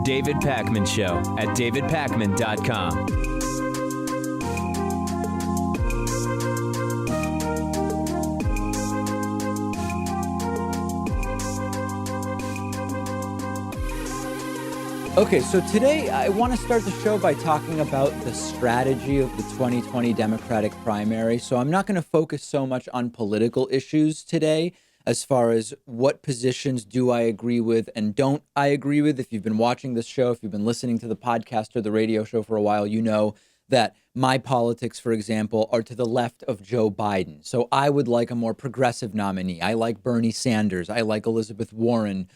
David Pakman Show at davidpakman.com. Okay, so today I want to start the show by talking about the strategy of the 2020 Democratic primary. So I'm not going to focus so much on political issues today as far as what positions do I agree with and don't I agree with. If you've been watching this show, if you've been listening to the podcast or the radio show for a while, you know that my politics, for example, are to the left of Joe Biden. So I would like a more progressive nominee. I like Bernie Sanders. I like Elizabeth Warren.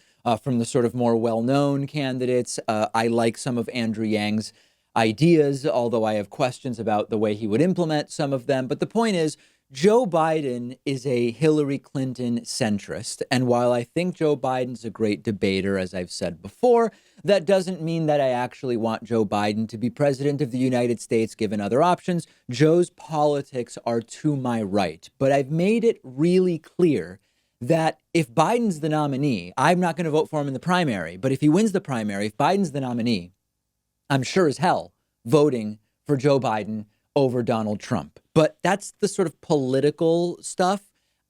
From the sort of more well-known candidates, I like some of Andrew Yang's ideas, although I have questions about the way he would implement some of them. But the point is, Joe Biden is a Hillary Clinton centrist. And while I think Joe Biden's a great debater, as I've said before, that doesn't mean that I actually want Joe Biden to be president of the United States, given other options. Joe's politics are to my right. But I've made it really clear that if Biden's the nominee, I'm not going to vote for him in the primary. But if he wins the primary, if Biden's the nominee, I'm sure as hell voting for Joe Biden over Donald Trump. But that's the sort of political stuff.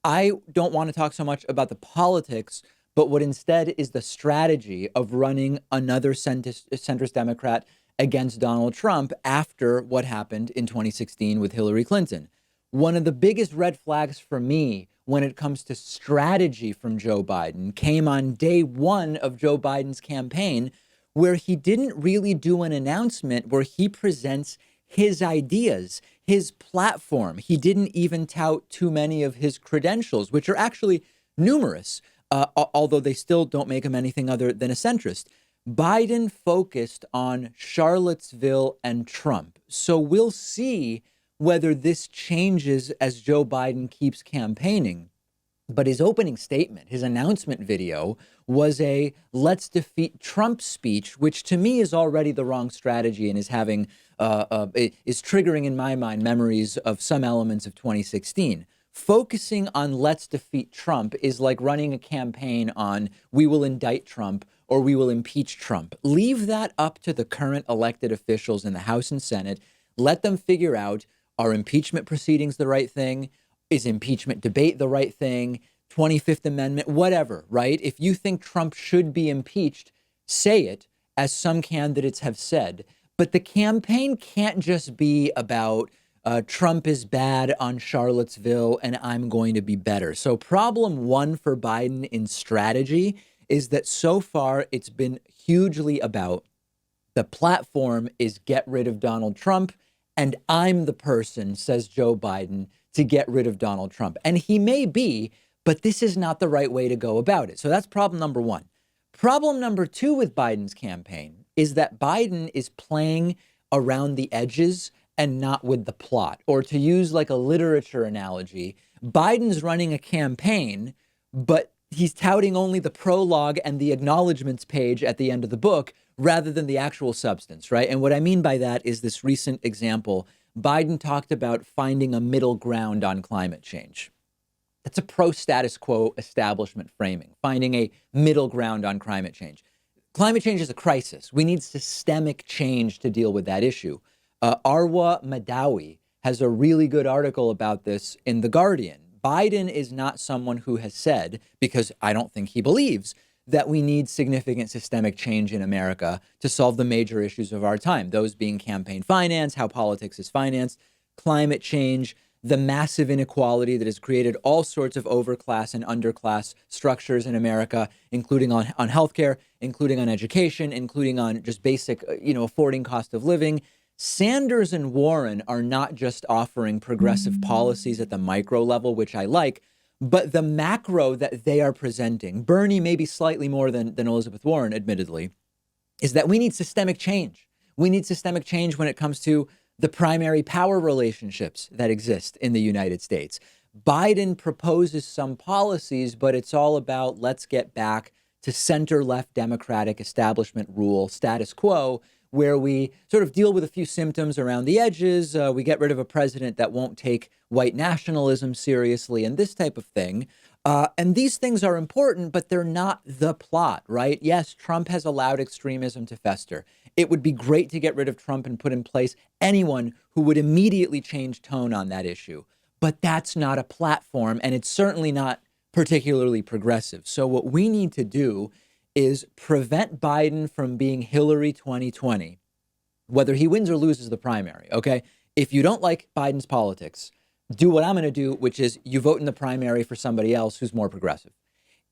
I don't want to talk so much about the politics, but what instead is the strategy of running another centrist Democrat against Donald Trump after what happened in 2016 with Hillary Clinton. One of the biggest red flags for me when it comes to strategy from Joe Biden came on day one of Joe Biden's campaign, where he didn't really do an announcement where he presents his ideas, his platform. He didn't even tout too many of his credentials, which are actually numerous, although they still don't make him anything other than a centrist. Biden focused on Charlottesville and Trump. So we'll see whether this changes as Joe Biden keeps campaigning. But his opening statement, his announcement video, was a let's defeat Trump speech, which to me is already the wrong strategy and is triggering in my mind memories of some elements of 2016. Focusing on let's defeat Trump is like running a campaign on we will indict Trump or we will impeach Trump. Leave that up to the current elected officials in the House and Senate. Let them figure out, are impeachment proceedings the right thing? Is impeachment debate the right thing? 25th Amendment, whatever, right? If you think Trump should be impeached, say it, as some candidates have said. But the campaign can't just be about Trump is bad on Charlottesville and I'm going to be better. So problem one for Biden in strategy is that so far it's been hugely about the platform is get rid of Donald Trump. And I'm the person, says Joe Biden, to get rid of Donald Trump. And he may be, but this is not the right way to go about it. So that's problem number one. Problem number two with Biden's campaign is that Biden is playing around the edges and not with the plot. Or to use like a literature analogy, Biden's running a campaign, but he's touting only the prologue and the acknowledgments page at the end of the book, rather than the actual substance, right? And what I mean by that is this recent example. Biden talked about finding a middle ground on climate change. That's a pro-status quo establishment framing, finding a middle ground on climate change. Climate change is a crisis. We need systemic change to deal with that issue. Arwa Madawi has a really good article about this in The Guardian. Biden is not someone who has said, because I don't think he believes, that we need significant systemic change in America to solve the major issues of our time, those being campaign finance, how politics is financed, climate change, the massive inequality that has created all sorts of overclass and underclass structures in America, including on healthcare, including on education, including on just basic, affording cost of living. Sanders and Warren are not just offering progressive policies at the micro level, which I like, but the macro that they are presenting, Bernie maybe slightly more than Elizabeth Warren, admittedly, is that we need systemic change. We need systemic change when it comes to the primary power relationships that exist in the United States. Biden proposes some policies, but it's all about let's get back to center-left Democratic establishment rule, status quo, where we sort of deal with a few symptoms around the edges. We get rid of a president that won't take white nationalism seriously and this type of thing. And these things are important, but they're not the plot, right? Yes, Trump has allowed extremism to fester. It would be great to get rid of Trump and put in place anyone who would immediately change tone on that issue. But that's not a platform, and it's certainly not particularly progressive. So what we need to do is prevent Biden from being Hillary 2020, whether he wins or loses the primary, okay? If you don't like Biden's politics, do what I'm going to do, which is you vote in the primary for somebody else who's more progressive.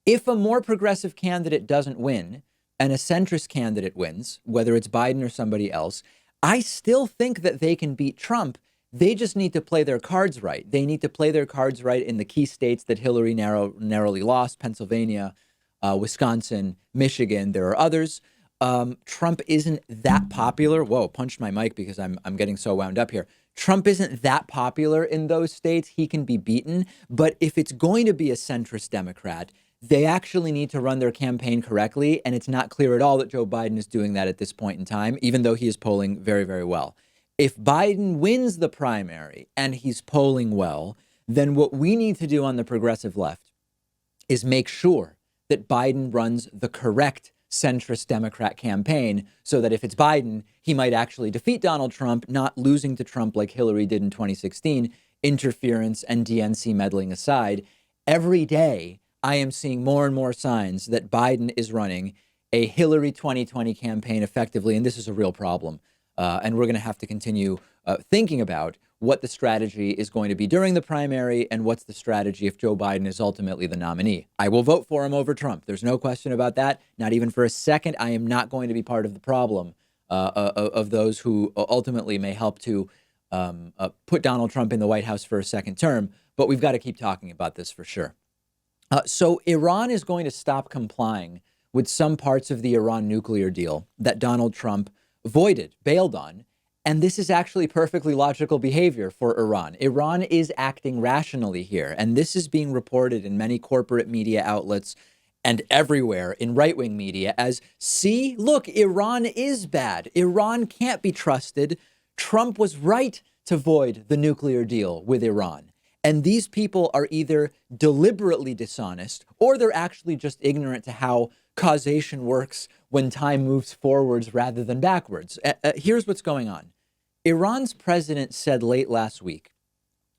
If a more progressive candidate doesn't win and a centrist candidate wins, whether it's Biden or somebody else, I still think that they can beat Trump. They just need to play their cards right. They need to play their cards right in the key states that Hillary narrowly lost: Pennsylvania, Wisconsin, Michigan. There are others. Trump isn't that popular. Whoa, punched my mic because I'm getting so wound up here. Trump isn't that popular in those states. He can be beaten. But if it's going to be a centrist Democrat, they actually need to run their campaign correctly. And it's not clear at all that Joe Biden is doing that at this point in time, even though he is polling very, very well. If Biden wins the primary and he's polling well, then what we need to do on the progressive left is make sure that Biden runs the correct centrist Democrat campaign so that if it's Biden, he might actually defeat Donald Trump, not losing to Trump like Hillary did in 2016, interference and DNC meddling aside. Every day, I am seeing more and more signs that Biden is running a Hillary 2020 campaign effectively, and this is a real problem. And we're going to have to continue thinking about what the strategy is going to be during the primary and what's the strategy if Joe Biden is ultimately the nominee. I will vote for him over Trump. There's no question about that. Not even for a second. I am not going to be part of the problem of those who ultimately may help to put Donald Trump in the White House for a second term. But we've got to keep talking about this for sure. So Iran is going to stop complying with some parts of the Iran nuclear deal that Donald Trump voided, bailed on. And this is actually perfectly logical behavior for Iran. Iran is acting rationally here. And this is being reported in many corporate media outlets and everywhere in right-wing media as, see, look, Iran is bad. Iran can't be trusted. Trump was right to void the nuclear deal with Iran. And these people are either deliberately dishonest or they're actually just ignorant to how causation works when time moves forwards rather than backwards. Here's what's going on. Iran's president said late last week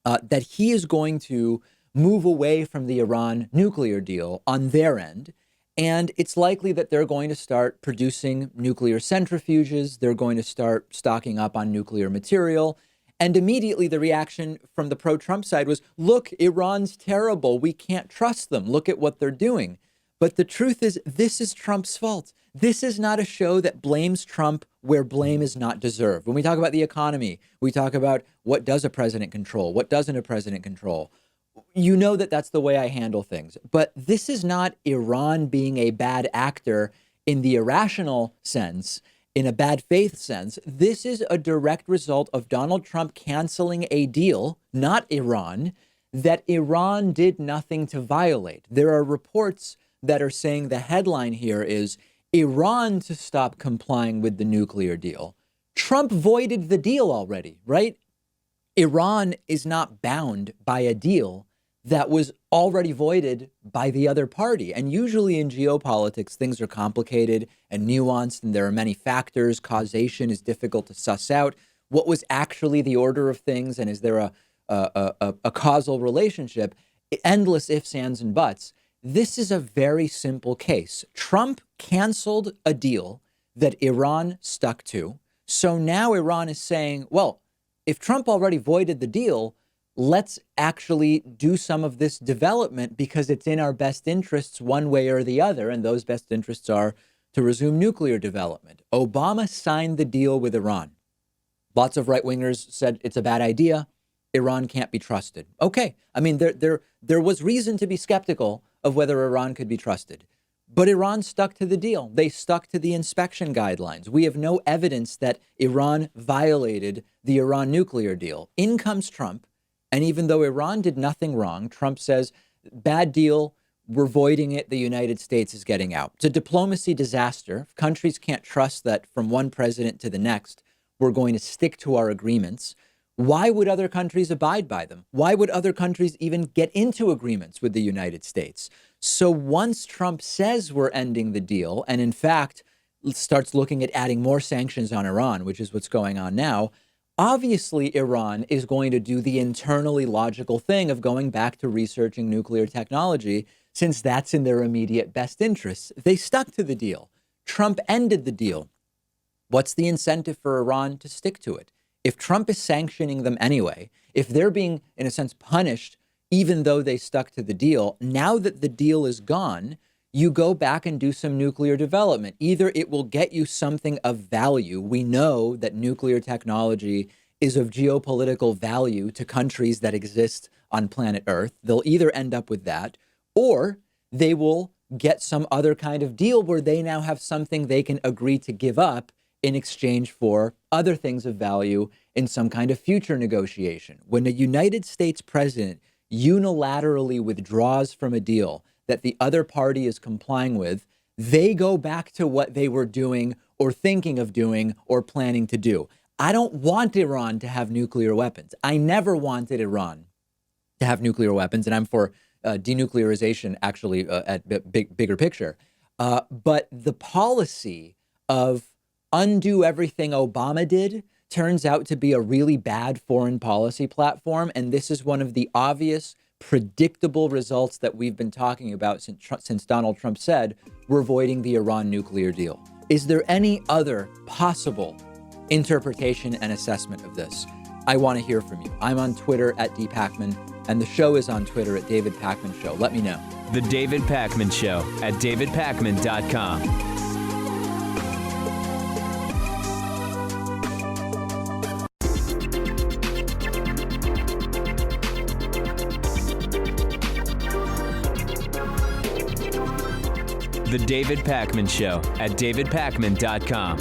that he is going to move away from the Iran nuclear deal on their end. And it's likely that they're going to start producing nuclear centrifuges. They're going to start stocking up on nuclear material. And immediately the reaction from the pro-Trump side was, look, Iran's terrible. We can't trust them. Look at what they're doing. But the truth is, this is Trump's fault. This is not a show that blames Trump where blame is not deserved. When we talk about the economy, we talk about what does a president control? What doesn't a president control? You know that that's the way I handle things. But this is not Iran being a bad actor in the irrational sense, in a bad faith sense. This is a direct result of Donald Trump canceling a deal, not Iran, that Iran did nothing to violate. There are reports that are saying the headline here is Iran to stop complying with the nuclear deal. Trump voided the deal already, right? Iran is not bound by a deal that was already voided by the other party. And usually in geopolitics, things are complicated and nuanced, and there are many factors. Causation is difficult to suss out. What was actually the order of things, and is there a causal relationship? Endless ifs, ands, and buts. This is a very simple case. Trump canceled a deal that Iran stuck to. So now Iran is saying, well, if Trump already voided the deal, let's actually do some of this development because it's in our best interests one way or the other. And those best interests are to resume nuclear development. Obama signed the deal with Iran. Lots of right-wingers said it's a bad idea. Iran can't be trusted. Okay. I mean, there was reason to be skeptical of whether Iran could be trusted. But Iran stuck to the deal. They stuck to the inspection guidelines. We have no evidence that Iran violated the Iran nuclear deal. In comes Trump. And even though Iran did nothing wrong, Trump says, bad deal, we're voiding it, the United States is getting out. It's a diplomacy disaster. Countries can't trust that from one president to the next, we're going to stick to our agreements. Why would other countries abide by them? Why would other countries even get into agreements with the United States? So once Trump says we're ending the deal, and in fact starts looking at adding more sanctions on Iran, which is what's going on now, obviously Iran is going to do the internally logical thing of going back to researching nuclear technology, since that's in their immediate best interests. They stuck to the deal. Trump ended the deal. What's the incentive for Iran to stick to it? If Trump is sanctioning them anyway, if they're being, in a sense, punished, even though they stuck to the deal, now that the deal is gone, you go back and do some nuclear development. Either it will get you something of value. We know that nuclear technology is of geopolitical value to countries that exist on planet Earth. They'll either end up with that, or they will get some other kind of deal where they now have something they can agree to give up in exchange for other things of value in some kind of future negotiation. When a United States president unilaterally withdraws from a deal that the other party is complying with, they go back to what they were doing or thinking of doing or planning to do. I don't want Iran to have nuclear weapons. I never wanted Iran to have nuclear weapons, and I'm for denuclearization, actually, at bigger picture. But the policy of undo everything Obama did turns out to be a really bad foreign policy platform. And this is one of the obvious, predictable results that we've been talking about since Donald Trump said we're avoiding the Iran nuclear deal. Is there any other possible interpretation and assessment of this? I want to hear from you. I'm on Twitter at dpacman, and the show is on Twitter at David Pakman Show. Let me know. The David Pakman Show at davidpakman.com. The David Pakman Show at davidpakman.com.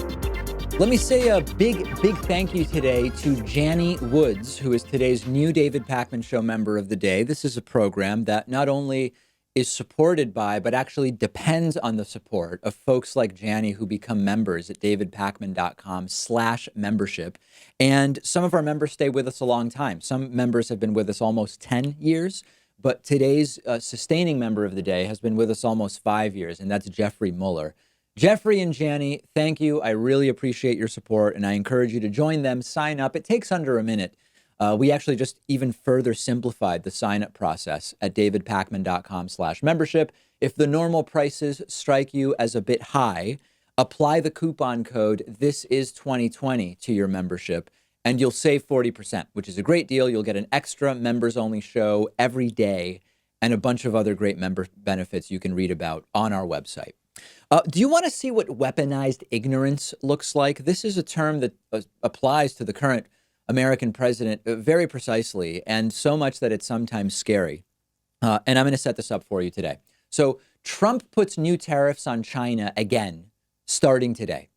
Let me say a big thank you today to Janny Woods, who is today's new David Pakman Show member of the day. This is a program that not only is supported by, but actually depends on the support of folks like Janny who become members at davidpakman.com/membership. And some of our members stay with us a long time. Some members have been with us almost 10 years. But today's sustaining member of the day has been with us almost 5 years, and that's Jeffrey Mueller. Jeffrey and Janny, thank you. I really appreciate your support, and I encourage you to join them. Sign up. It takes under a minute. We actually just even further simplified the sign-up process at davidpakman.com/membership. If the normal prices strike you as a bit high, apply the coupon code This Is 2020 to your membership, and you'll save 40%, which is a great deal. You'll get an extra members-only show every day and a bunch of other great member benefits you can read about on our website. Do you want to see what weaponized ignorance looks like? This is a term that applies to the current American president very precisely, and so much that it's sometimes scary. And I'm going to set this up for you today. So Trump puts new tariffs on China again, starting today.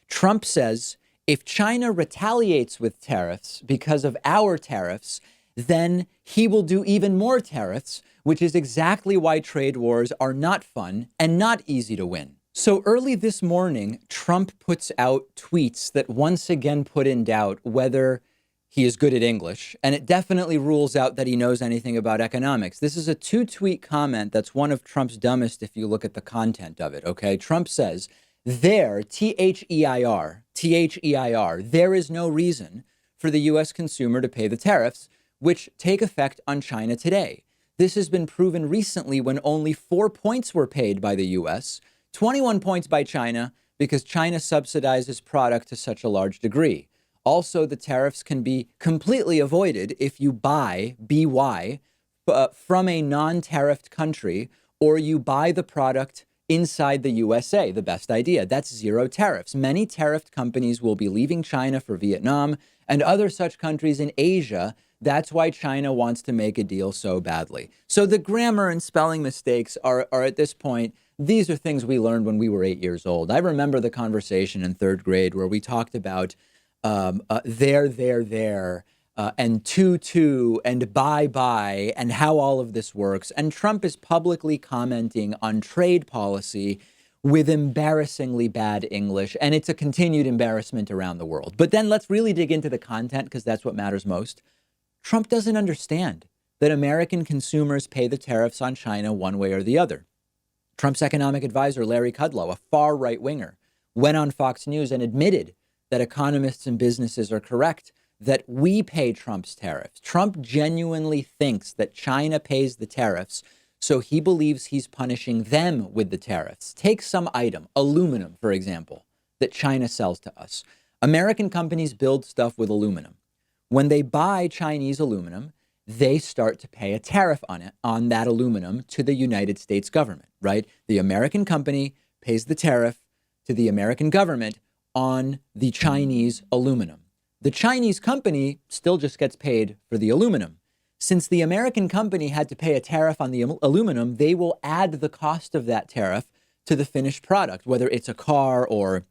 Trump says, if China retaliates with tariffs because of our tariffs, then he will do even more tariffs, which is exactly why trade wars are not fun and not easy to win. So early this morning, Trump puts out tweets that once again put in doubt whether he is good at English, and it definitely rules out that he knows anything about economics. This is a 2-tweet comment that's one of Trump's dumbest if you look at the content of it, okay? Trump says, there, T-H-E-I-R, there is no reason for the U.S. consumer to pay the tariffs, which take effect on China today. This has been proven recently when only 4 points were paid by the U.S., 21 points by China, because China subsidizes product to such a large degree. Also, the tariffs can be completely avoided if you buy, BY, from a non-tariffed country, or you buy the product inside the USA, the best idea. That's zero tariffs. Many tariffed companies will be leaving China for Vietnam and other such countries in Asia. That's why China wants to make a deal so badly. So the grammar and spelling mistakes are at this point, these are things we learned when we were 8 years old. I remember the conversation in third grade where we talked about there, and to, and bye, and how all of this works. And Trump is publicly commenting on trade policy with embarrassingly bad English, and it's a continued embarrassment around the world. But then let's really dig into the content, because that's what matters most. Trump doesn't understand that American consumers pay the tariffs on China one way or the other. Trump's economic advisor, Larry Kudlow, a far right-winger, went on Fox News and admitted that economists and businesses are correct that we pay Trump's tariffs. Trump genuinely thinks that China pays the tariffs, so he believes he's punishing them with the tariffs. Take some item, aluminum, for example, that China sells to us. American companies build stuff with aluminum. When they buy Chinese aluminum, they start to pay a tariff on it, on that aluminum, to the United States government, right? The American company pays the tariff to the American government on the Chinese aluminum. The Chinese company still just gets paid for the aluminum. Since the American company had to pay a tariff on the aluminum, they will add the cost of that tariff to the finished product, whether it's a car or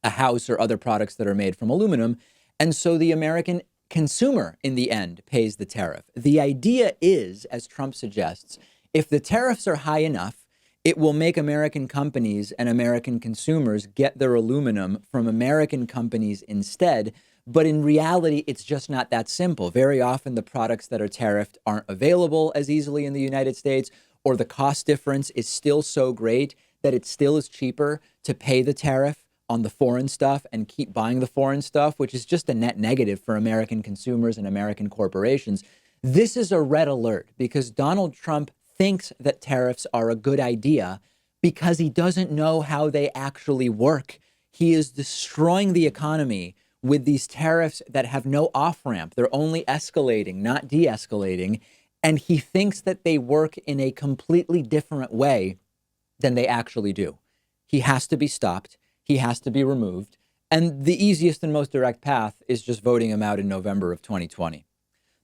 a house or other products that are made from aluminum. And so the American consumer, in the end, pays the tariff. The idea is, as Trump suggests, if the tariffs are high enough, it will make American companies and American consumers get their aluminum from American companies instead. But in reality, it's just not that simple. Very often, the products that are tariffed aren't available as easily in the United States, or the cost difference is still so great that it still is cheaper to pay the tariff on the foreign stuff and keep buying the foreign stuff, which is just a net negative for American consumers and American corporations. This is a red alert because Donald Trump thinks that tariffs are a good idea because he doesn't know how they actually work. He is destroying the economy with these tariffs that have no off-ramp. They're only escalating, not de-escalating. And he thinks that they work in a completely different way than they actually do. He has to be stopped. He has to be removed. And the easiest and most direct path is just voting him out in November of 2020.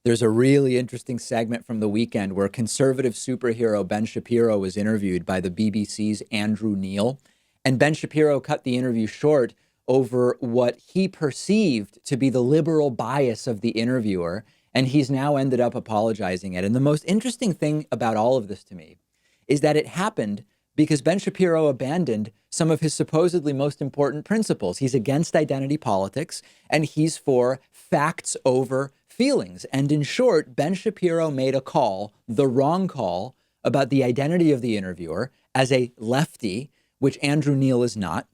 There's a really interesting segment from the weekend where conservative superhero Ben Shapiro was interviewed by the BBC's Andrew Neil. And Ben Shapiro cut the interview short over what he perceived to be the liberal bias of the interviewer. And he's now ended up apologizing it. And the most interesting thing about all of this to me is that it happened because Ben Shapiro abandoned some of his supposedly most important principles. He's against identity politics, and he's for facts over feelings. And in short, Ben Shapiro made a call, the wrong call, about the identity of the interviewer as a lefty, which Andrew Neil is not.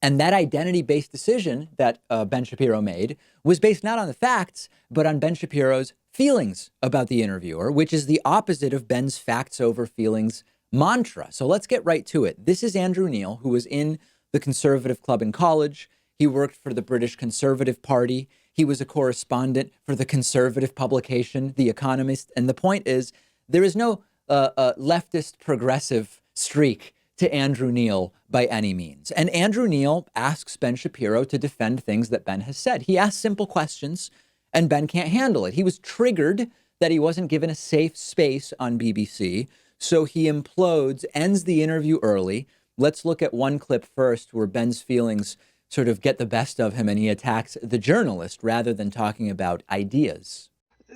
And that identity-based decision that Ben Shapiro made was based not on the facts, but on Ben Shapiro's feelings about the interviewer, which is the opposite of Ben's facts over feelings mantra. So let's get right to it. This is Andrew Neil, who was in the Conservative Club in college. He worked for the British Conservative Party. He was a correspondent for the conservative publication, The Economist. And the point is, there is no leftist progressive streak to Andrew Neil by any means. And Andrew Neil asks Ben Shapiro to defend things that Ben has said. He asks simple questions, and Ben can't handle it. He was triggered that he wasn't given a safe space on BBC. So he implodes, ends the interview early. Let's look at one clip first where Ben's feelings sort of get the best of him and he attacks the journalist rather than talking about ideas.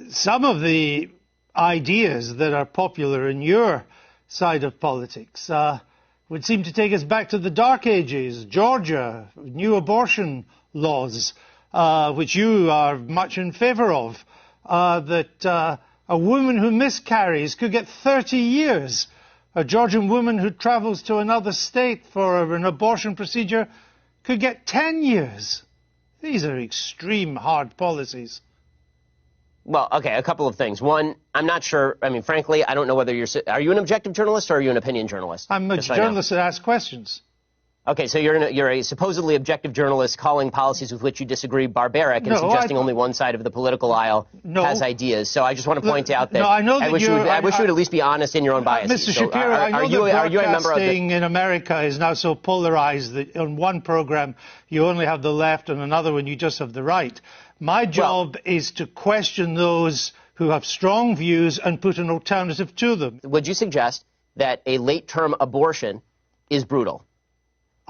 Some of the ideas that are popular in your side of politics would seem to take us back to the Dark Ages, Georgia, new abortion laws, which you are much in favor of, that a woman who miscarries could get 30 years. A Georgian woman who travels to another state for an abortion procedure could get 10 years. These are extreme hard policies. Well, okay, a couple of things. One, I'm not sure. I mean, frankly, I don't know whether are you an objective journalist or are you an opinion journalist? I'm a journalist that asks questions. Okay, so you're a supposedly objective journalist calling policies with which you disagree barbaric and suggesting only one side of the political aisle has ideas. So I just want to point out that I wish you would at least be honest in your own biases. Mr. Shapiro, I know that broadcasting in America is now so polarized that on one program you only have the left and another one you just have the right. My job is to question those who have strong views and put an alternative to them. Would you suggest that a late-term abortion is brutal?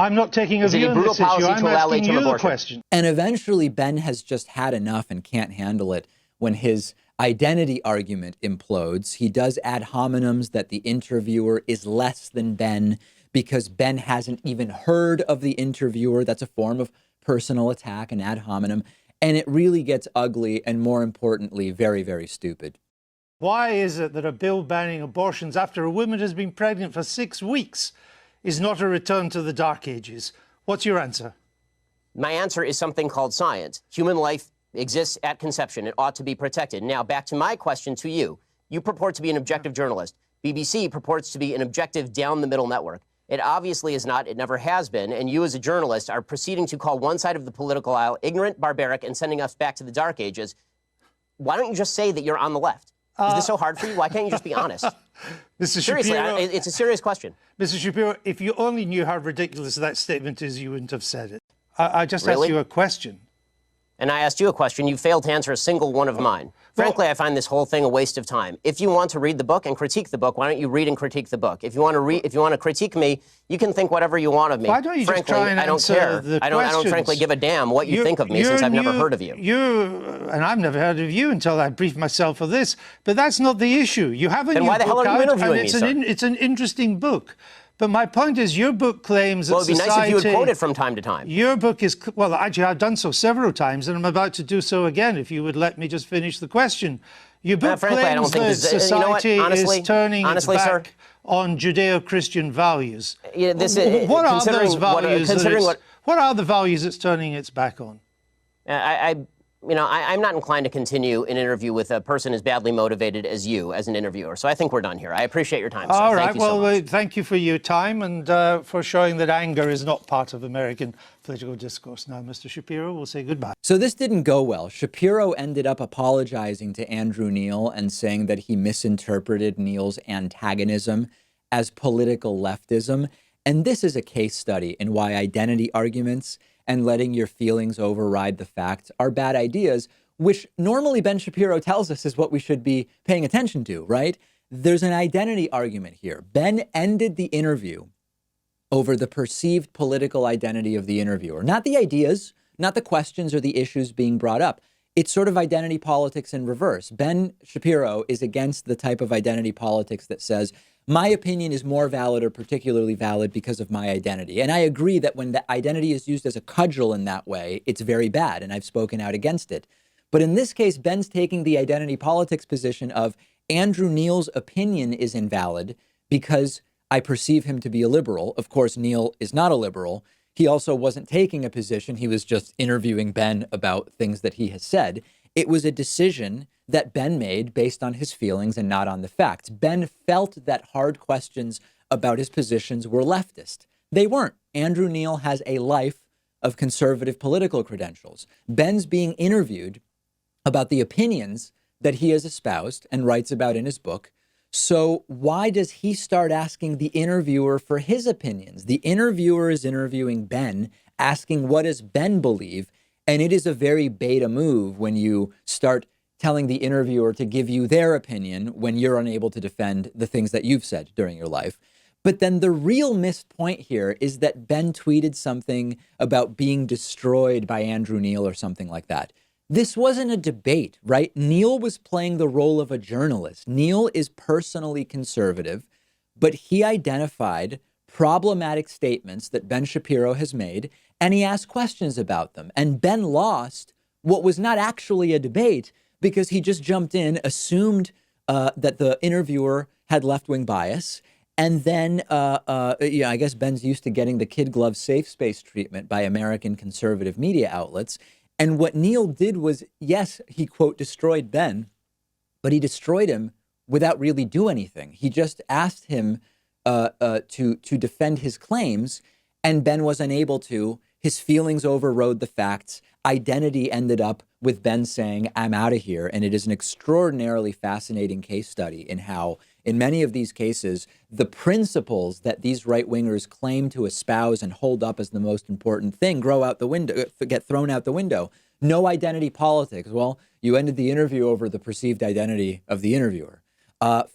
I'm not taking a view on this issue. I'm asking you the question. And eventually Ben has just had enough and can't handle it when his identity argument implodes. He does ad hominems that the interviewer is less than Ben because Ben hasn't even heard of the interviewer. That's a form of personal attack and ad hominem. And it really gets ugly and, more importantly, very, very stupid. Why is it that a bill banning abortions after a woman has been pregnant for 6 weeks is not a return to the Dark Ages? What's your answer? My answer is something called science. Human life exists at conception. It ought to be protected. Now, back to my question to you. You purport to be an objective journalist. BBC purports to be an objective down-the-middle network. It obviously is not. It never has been. And you as a journalist are proceeding to call one side of the political aisle ignorant, barbaric, and sending us back to the Dark Ages. Why don't you just say that you're on the left? Is this so hard for you? Why can't you just be honest? Mr. Seriously, Shapiro, it's a serious question. Mr. Shapiro, if you only knew how ridiculous that statement is, you wouldn't have said it. I just Really? asked you a question. And I asked you a question. You failed to answer a single one of mine. Frankly, I find this whole thing a waste of time. If you want to read the book and critique the book, why don't you read and critique the book? If you want to critique me, you can think whatever you want of me. Why don't you frankly, just try and I don't answer care. the I don't frankly give a damn what you think of me since I've never heard of you. And I've never heard of you until I briefed myself for this. But that's not the issue. You have a then new why the hell book are you out, interviewing and me, sir? it's an interesting book. But my point is, your book claims that well, it'd be society... nice if you would quote it from time to time. Your book is... Well, actually, I've done so several times, and I'm about to do so again, if you would let me just finish the question. Your book frankly, I don't claims think that society honestly, is turning its back sir, on Judeo-Christian values. Yeah, what are those values? What are the values it's turning its back on? I'm not inclined to continue an interview with a person as badly motivated as you as an interviewer. So I think we're done here. I appreciate your time, sir. All right. Thank you so much. Thank you for your time and for showing that anger is not part of American political discourse. Now, Mr. Shapiro, we'll say goodbye. So this didn't go well. Shapiro ended up apologizing to Andrew Neil and saying that he misinterpreted Neil's antagonism as political leftism. And this is a case study in why identity arguments and letting your feelings override the facts are bad ideas, which normally Ben Shapiro tells us is what we should be paying attention to, right? There's an identity argument here. Ben ended the interview over the perceived political identity of the interviewer, not the ideas, not the questions or the issues being brought up. It's sort of identity politics in reverse. Ben Shapiro is against the type of identity politics that says, my opinion is more valid or particularly valid because of my identity. And I agree that when the identity is used as a cudgel in that way, it's very bad, and I've spoken out against it. But in this case, Ben's taking the identity politics position of Andrew Neil's opinion is invalid because I perceive him to be a liberal. Of course, Neil is not a liberal. He also wasn't taking a position. He was just interviewing Ben about things that he has said. It was a decision that Ben made based on his feelings and not on the facts. Ben felt that hard questions about his positions were leftist. They weren't. Andrew Neil has a life of conservative political credentials. Ben's being interviewed about the opinions that he has espoused and writes about in his book. So why does he start asking the interviewer for his opinions? The interviewer is interviewing Ben, asking what does Ben believe? And it is a very beta move when you start telling the interviewer to give you their opinion when you're unable to defend the things that you've said during your life. But then the real missed point here is that Ben tweeted something about being destroyed by Andrew Neil or something like that. This wasn't a debate, right? Neil was playing the role of a journalist. Neil is personally conservative, but he identified problematic statements that Ben Shapiro has made, and he asked questions about them. And Ben lost what was not actually a debate because he just jumped in, assumed that the interviewer had left-wing bias, and then, I guess Ben's used to getting the kid glove safe space treatment by American conservative media outlets. And what Neil did was, yes, he, quote, destroyed Ben, but he destroyed him without really doing anything. He just asked him to defend his claims, and Ben was unable to. His feelings overrode the facts. Identity ended up with Ben saying, I'm out of here. And it is an extraordinarily fascinating case study in how, in many of these cases, the principles that these right-wingers claim to espouse and hold up as the most important thing grow out the window, get thrown out the window. No identity politics. Well, you ended the interview over the perceived identity of the interviewer.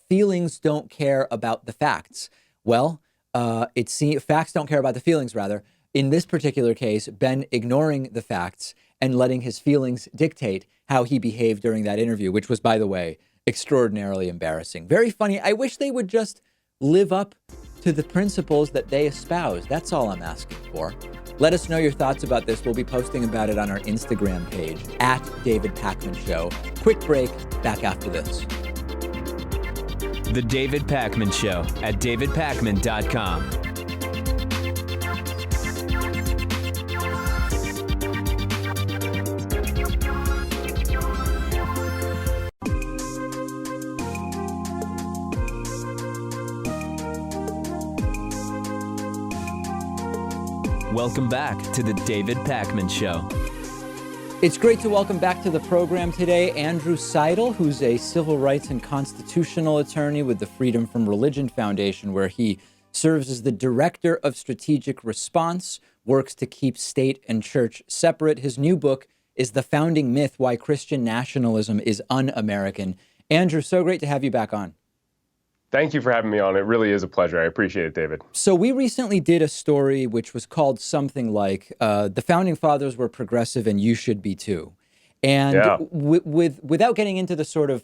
Feelings don't care about the facts. Well, facts don't care about the feelings, rather. In this particular case, Ben ignoring the facts and letting his feelings dictate how he behaved during that interview, which was, by the way, extraordinarily embarrassing. Very funny. I wish they would just live up to the principles that they espouse. That's all I'm asking for. Let us know your thoughts about this. We'll be posting about it on our Instagram page, @DavidPakman_Show. Quick break, back after this. The David Pakman Show at davidpakman.com. Welcome back to the David Pakman Show. It's great to welcome back to the program today Andrew Seidel, who's a civil rights and constitutional attorney with the Freedom from Religion Foundation, where he serves as the director of strategic response, works to keep state and church separate. His new book is The Founding Myth: Why Christian Nationalism is Un-American. Andrew, so great to have you back on. Thank you for having me on. It really is a pleasure. I appreciate it, David. So we recently did a story which was called something like The Founding Fathers Were Progressive and You Should Be Too. And without getting into the sort of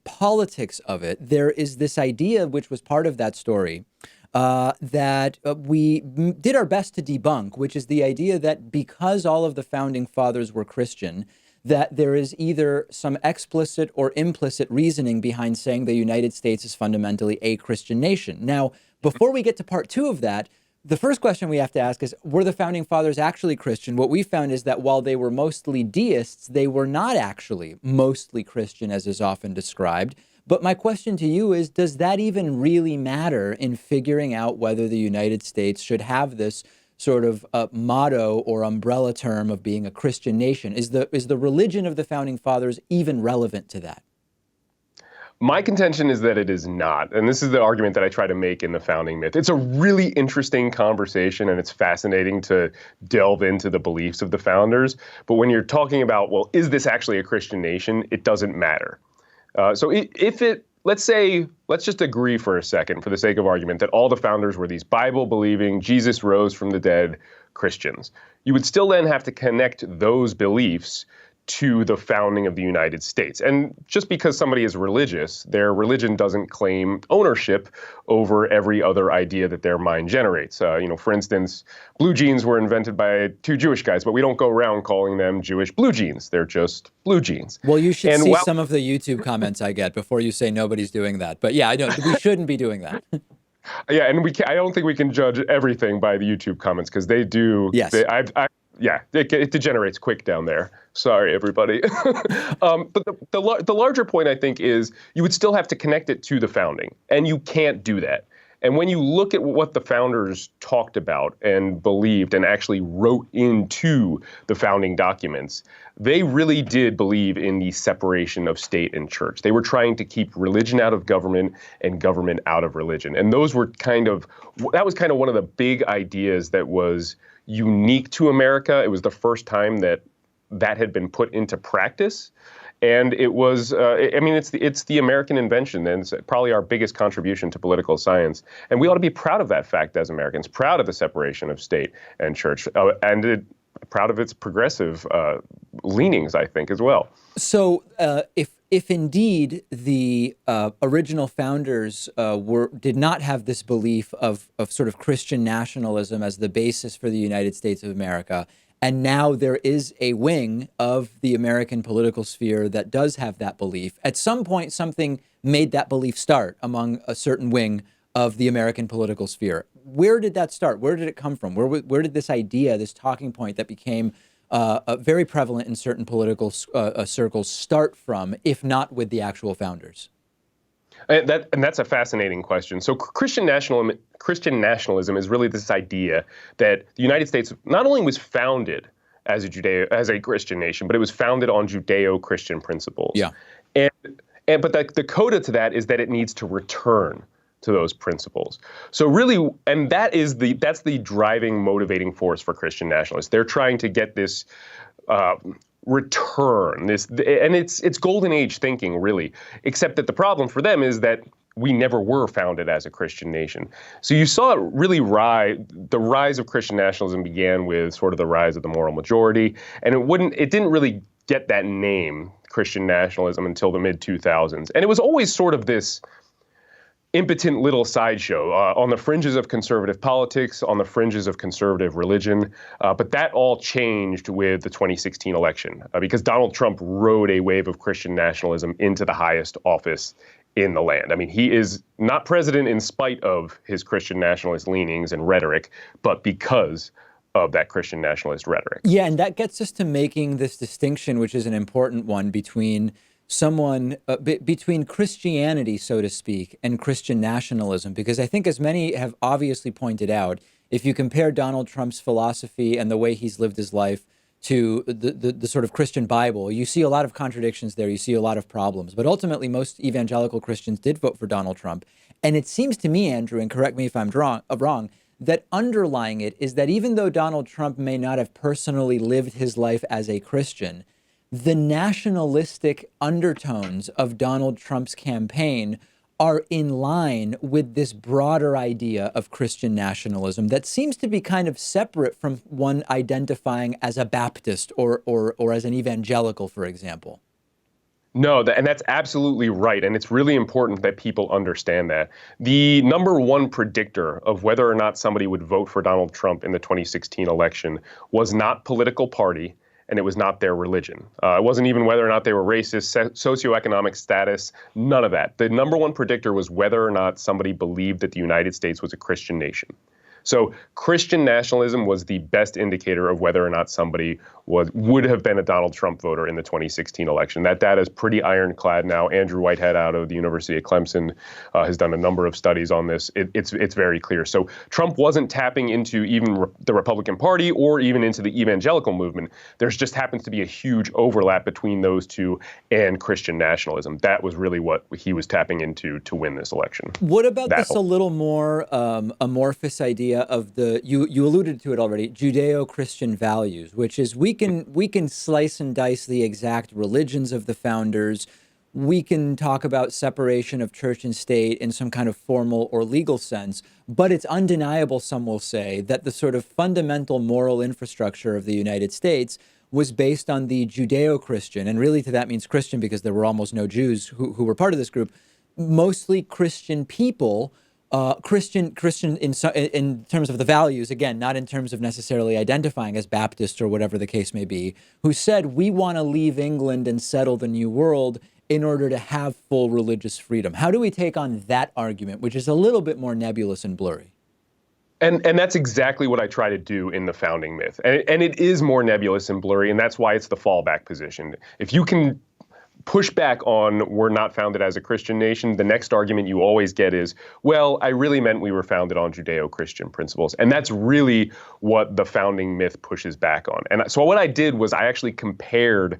politics of it, there is this idea, which was part of that story, that we did our best to debunk, which is the idea that because all of the Founding Fathers were Christian, that there is either some explicit or implicit reasoning behind saying the United States is fundamentally a Christian nation. Now, before we get to part two of that, the first question we have to ask is, were the Founding Fathers actually Christian? What we found is that while they were mostly deists, they were not actually mostly Christian, as is often described. But my question to you is, does that even really matter in figuring out whether the United States should have this sort of motto or umbrella term of being a Christian nation? Is the religion of the Founding Fathers even relevant to that? My contention is that it is not. And this is the argument that I try to make in The Founding Myth. It's a really interesting conversation, and it's fascinating to delve into the beliefs of the founders. But when you're talking about, well, is this actually a Christian nation? It doesn't matter. Let's just agree for a second, for the sake of argument, that all the founders were these Bible-believing, Jesus rose from the dead Christians. You would still then have to connect those beliefs to the founding of the United States. And just because somebody is religious, their religion doesn't claim ownership over every other idea that their mind generates. For instance, blue jeans were invented by two Jewish guys, but we don't go around calling them Jewish blue jeans. They're just blue jeans. Well, you should see some of the YouTube comments I get before you say nobody's doing that. But yeah, I know we shouldn't be doing that. Yeah, and I don't think we can judge everything by the YouTube comments, because they do. Yes. It degenerates quick down there. Sorry, everybody. But the larger point, I think, is you would still have to connect it to the founding, and you can't do that. And when you look at what the founders talked about and believed and actually wrote into the founding documents, they really did believe in the separation of state and church. They were trying to keep religion out of government and government out of religion. And that was kind of one of the big ideas that was unique to America. It was the first time that had been put into practice. And it was, it's the American invention, and it's probably our biggest contribution to political science. And we ought to be proud of that fact as Americans, proud of the separation of state and church, proud of its progressive leanings, I think, as well. So if indeed the original founders did not have this belief of sort of Christian nationalism as the basis for the United States of America, and now there is a wing of the American political sphere that does have that belief, at some point something made that belief start among a certain wing of the American political sphere. Where did that start? Where did it come from? Where did this idea, this talking point that became very prevalent in certain political circles start from, if not with the actual founders? And that's a fascinating question. So Christian nationalism is really this idea that the United States not only was founded as a Christian nation, but it was founded on Judeo-Christian principles. Yeah. But the coda to that is that it needs to return to those principles. So really, and that's the driving, motivating force for Christian nationalists. They're trying to get this return, and it's golden age thinking, really, except that the problem for them is that we never were founded as a Christian nation. So you saw it really the rise of Christian nationalism began with sort of the rise of the moral majority, and it didn't really get that name, Christian nationalism, until the mid-2000s. And it was always sort of this impotent little sideshow on the fringes of conservative politics, on the fringes of conservative religion. But that all changed with the 2016 election because Donald Trump rode a wave of Christian nationalism into the highest office in the land. I mean, he is not president in spite of his Christian nationalist leanings and rhetoric, but because of that Christian nationalist rhetoric. Yeah, and that gets us to making this distinction, which is an important one, between between Christianity, so to speak, and Christian nationalism. Because I think, as many have obviously pointed out, if you compare Donald Trump's philosophy and the way he's lived his life to the sort of Christian Bible, you see a lot of contradictions there. You see a lot of problems. But ultimately, most evangelical Christians did vote for Donald Trump. And it seems to me, Andrew, and correct me if I'm wrong, that underlying it is that even though Donald Trump may not have personally lived his life as a Christian, the nationalistic undertones of Donald Trump's campaign are in line with this broader idea of Christian nationalism that seems to be kind of separate from one identifying as a Baptist or as an evangelical, for example. No, and that's absolutely right. And it's really important that people understand that. The number one predictor of whether or not somebody would vote for Donald Trump in the 2016 election was not political party, and it was not their religion. It wasn't even whether or not they were racist, socioeconomic status, none of that. The number one predictor was whether or not somebody believed that the United States was a Christian nation. So Christian nationalism was the best indicator of whether or not somebody would have been a Donald Trump voter in the 2016 election. That data is pretty ironclad now. Andrew Whitehead out of the University of Clemson has done a number of studies on this. It's very clear. So Trump wasn't tapping into even the Republican Party or even into the evangelical movement. There's just happens to be a huge overlap between those two and Christian nationalism. That was really what he was tapping into to win this election. What about this a little more amorphous idea of you alluded to it already, Judeo-Christian values, which is we can slice and dice the exact religions of the founders. We can talk about separation of church and state in some kind of formal or legal sense, but it's undeniable, some will say, that the sort of fundamental moral infrastructure of the United States was based on the Judeo-Christian, and really to that means Christian because there were almost no Jews who were part of this group, mostly Christian people, Christian in terms of the values, again, not in terms of necessarily identifying as Baptist or whatever the case may be, who said, we want to leave England and settle the New World in order to have full religious freedom. How do we take on that argument, which is a little bit more nebulous and blurry? And that's exactly what I try to do in the founding myth. And it is more nebulous and blurry, and that's why it's the fallback position. If you can push back on we're not founded as a Christian nation, the next argument you always get is, well, I really meant we were founded on Judeo-Christian principles. And that's really what the founding myth pushes back on. And so what I did was I actually compared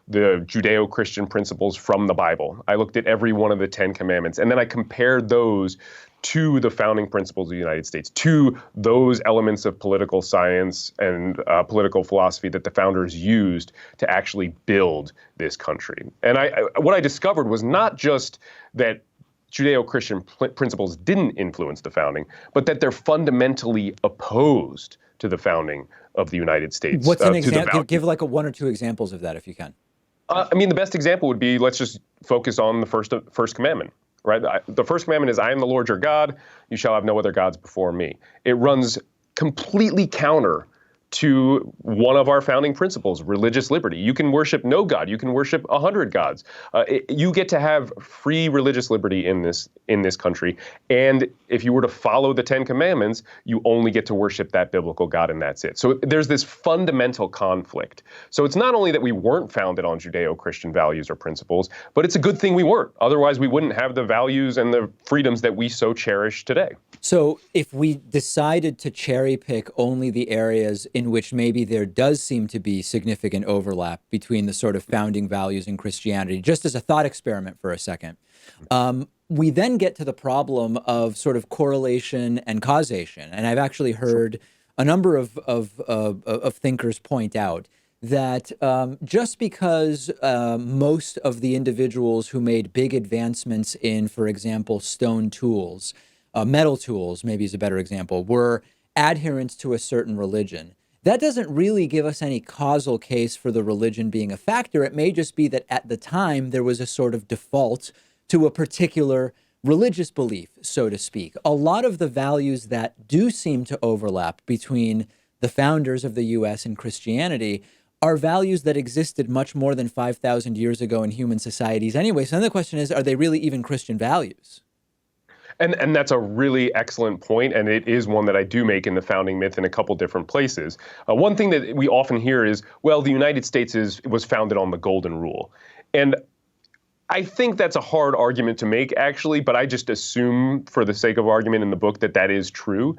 the Judeo-Christian principles from the Bible. I looked at every one of the 10 commandments, and then I compared those to the founding principles of the United States, to those elements of political science and political philosophy that the founders used to actually build this country. And what I discovered was not just that Judeo-Christian principles didn't influence the founding, but that they're fundamentally opposed to the founding of the United States. What's an example? Give like one or two examples of that, if you can. I mean, the best example would be, let's just focus on the first commandment. Right? The first commandment is, I am the Lord your God. You shall have no other gods before me. It runs completely counter to one of our founding principles, religious liberty. You can worship no God. You can worship 100 gods. You get to have free religious liberty in this country. And if you were to follow the 10 commandments, you only get to worship that biblical God, and that's it. So there's this fundamental conflict. So it's not only that we weren't founded on Judeo-Christian values or principles, but it's a good thing we weren't. Otherwise, we wouldn't have the values and the freedoms that we so cherish today. So if we decided to cherry pick only the areas in which maybe there does seem to be significant overlap between the sort of founding values and Christianity, just as a thought experiment for a second, we then get to the problem of sort of correlation and causation. And I've actually heard a number of thinkers point out that just because most of the individuals who made big advancements in, for example, stone tools, metal tools, maybe is a better example, were adherents to a certain religion, that doesn't really give us any causal case for the religion being a factor. It may just be that at the time there was a sort of default to a particular religious belief, so to speak. A lot of the values that do seem to overlap between the founders of the U.S. and Christianity are values that existed much more than 5,000 years ago in human societies anyway. So then the question is, are they really even Christian values? And that's a really excellent point, and it is one that I do make in the founding myth in a couple different places. One thing that we often hear is, well, the United States was founded on the Golden Rule. And I think that's a hard argument to make, actually, but I just assume for the sake of argument in the book that that is true.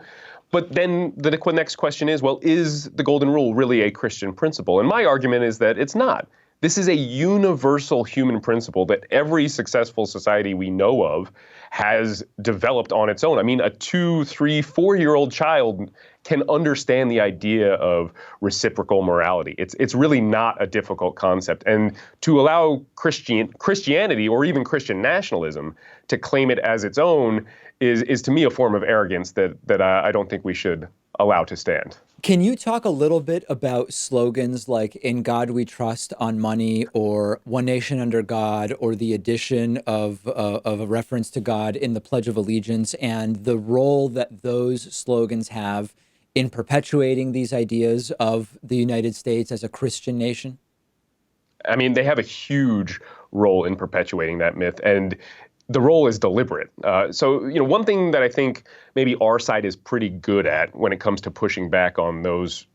But then the next question is, well, is the Golden Rule really a Christian principle? And my argument is that it's not. This is a universal human principle that every successful society we know of has developed on its own. I mean, a 2-, 3-, 4-year-old child can understand the idea of reciprocal morality. It's really not a difficult concept. And to allow Christianity or even Christian nationalism to claim it as its own is to me a form of arrogance that I don't think we should allow to stand. Can you talk a little bit about slogans like "In God We Trust" on money, or "One Nation Under God," or the addition of a reference to God in the Pledge of Allegiance, and the role that those slogans have in perpetuating these ideas of the United States as a Christian nation? I mean, they have a huge role in perpetuating that myth, and the role is deliberate. So, one thing that I think maybe our side is pretty good at when it comes to pushing back on those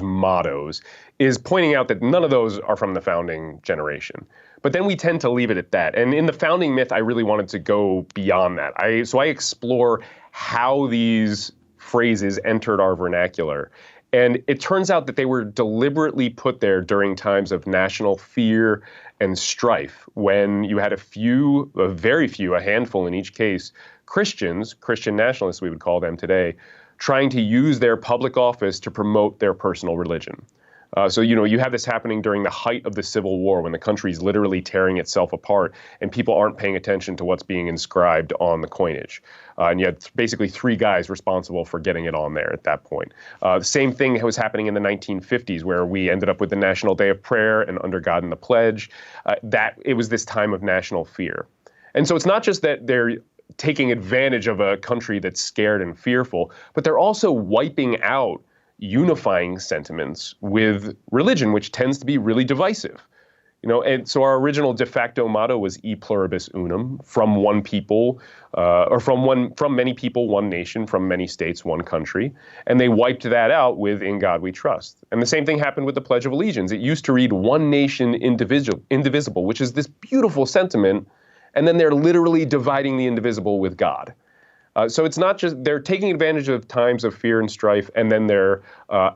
mottos is pointing out that none of those are from the founding generation. But then we tend to leave it at that. And in the founding myth, I really wanted to go beyond that. So I explore how these phrases entered our vernacular. And it turns out that they were deliberately put there during times of national fear and strife, when you had a handful in each case, Christians, Christian nationalists we would call them today, trying to use their public office to promote their personal religion. So you have this happening during the height of the Civil War, when the country's literally tearing itself apart and people aren't paying attention to what's being inscribed on the coinage. And you had basically 3 guys responsible for getting it on there at that point. The same thing was happening in the 1950s, where we ended up with the National Day of Prayer and Under God and the Pledge. That it was this time of national fear. And so it's not just that they're taking advantage of a country that's scared and fearful, but they're also wiping out unifying sentiments with religion, which tends to be really divisive. And so our original de facto motto was E pluribus unum, from one people, or from many people, one nation, from many states, one country. And they wiped that out with In God We Trust. And the same thing happened with the Pledge of Allegiance. It used to read one nation indivisible, which is this beautiful sentiment. And then they're literally dividing the indivisible with God. So it's not just they're taking advantage of times of fear and strife, and then they're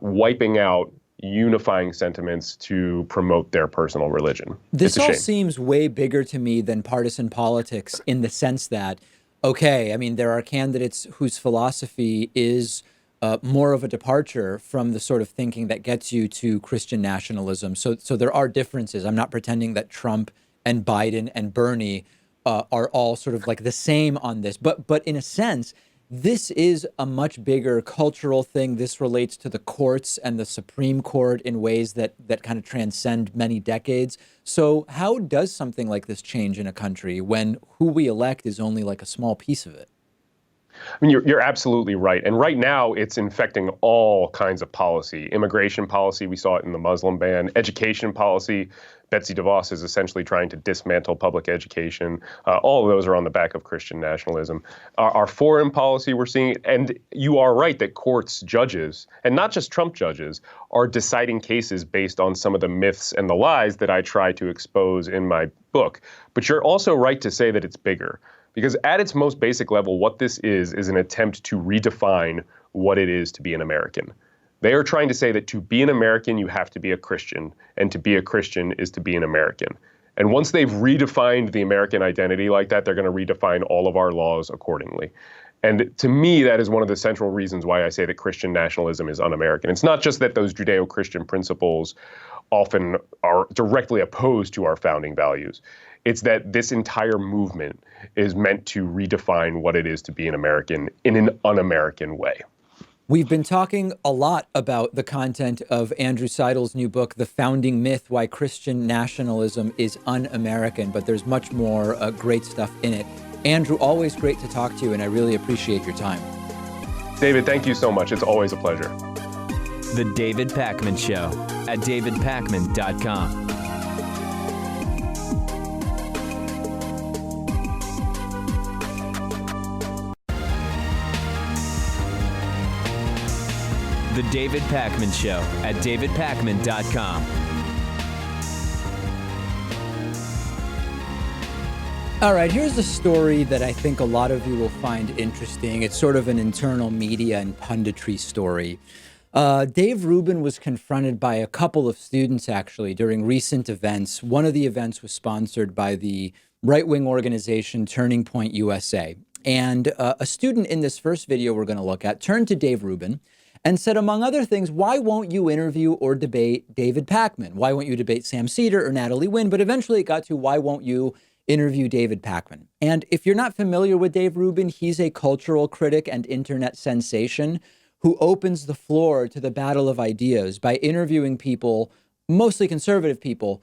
wiping out unifying sentiments to promote their personal religion. This all seems way bigger to me than partisan politics, in the sense that, okay, I mean, there are candidates whose philosophy is more of a departure from the sort of thinking that gets you to Christian nationalism. So there are differences. I'm not pretending that Trump and Biden and Bernie are all sort of like the same on this. But in a sense, this is a much bigger cultural thing. This relates to the courts and the Supreme Court in ways that kind of transcend many decades. So how does something like this change in a country when who we elect is only like a small piece of it? I mean, you're absolutely right. And right now, it's infecting all kinds of policy. Immigration policy, we saw it in the Muslim ban. Education policy, Betsy DeVos is essentially trying to dismantle public education. All of those are on the back of Christian nationalism. Our foreign policy, we're seeing, and you are right that courts, judges, and not just Trump judges, are deciding cases based on some of the myths and the lies that I try to expose in my book. But you're also right to say that it's bigger. Because at its most basic level, what this is an attempt to redefine what it is to be an American. They are trying to say that to be an American, you have to be a Christian, and to be a Christian is to be an American. And once they've redefined the American identity like that, they're going to redefine all of our laws accordingly. And to me, that is one of the central reasons why I say that Christian nationalism is un-American. It's not just that those Judeo-Christian principles often are directly opposed to our founding values. It's that this entire movement is meant to redefine what it is to be an American in an un-American way. We've been talking a lot about the content of Andrew Seidel's new book, The Founding Myth, Why Christian Nationalism is Un-American, but there's much more great stuff in it. Andrew, always great to talk to you, and I really appreciate your time. David, thank you so much. It's always a pleasure. The David Pakman Show at davidpakman.com. The David Pakman Show at davidpakman.com. All right, here's a story that I think a lot of you will find interesting. It's sort of an internal media and punditry story. Dave Rubin was confronted by a couple of students, actually, during recent events. One of the events was sponsored by the right-wing organization Turning Point USA. And a student in this first video we're going to look at turned to Dave Rubin and said, among other things, why won't you interview or debate David Pakman? Why won't you debate Sam Seder or Natalie Wynn? But eventually it got to, why won't you interview David Pakman? And if you're not familiar with Dave Rubin, he's a cultural critic and internet sensation who opens the floor to the battle of ideas by interviewing people, mostly conservative people,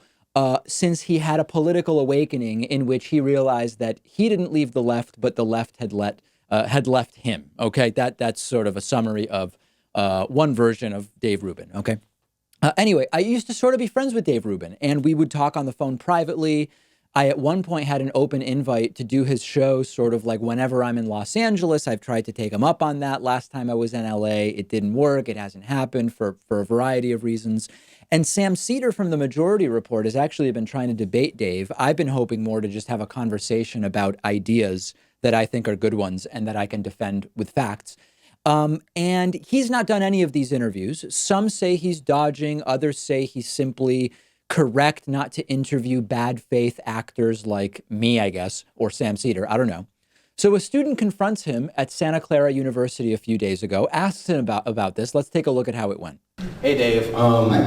since he had a political awakening in which he realized that he didn't leave the left, but the left had left him. Okay, that's sort of a summary of one version of Dave Rubin. Okay. Anyway, I used to sort of be friends with Dave Rubin, and we would talk on the phone privately. I at one point had an open invite to do his show sort of like whenever I'm in Los Angeles. I've tried to take him up on that. Last time I was in LA, it didn't work. It hasn't happened for a variety of reasons. And Sam Seder from the Majority Report has actually been trying to debate Dave. I've been hoping more to just have a conversation about ideas that I think are good ones and that I can defend with facts. And he's not done any of these interviews. Some say he's dodging. Others say he's simply correct not to interview bad faith actors like me, I guess, or Sam Seder. I don't know. So a student confronts him at Santa Clara University a few days ago, asks him about this. Let's take a look at how it went. Hey, Dave.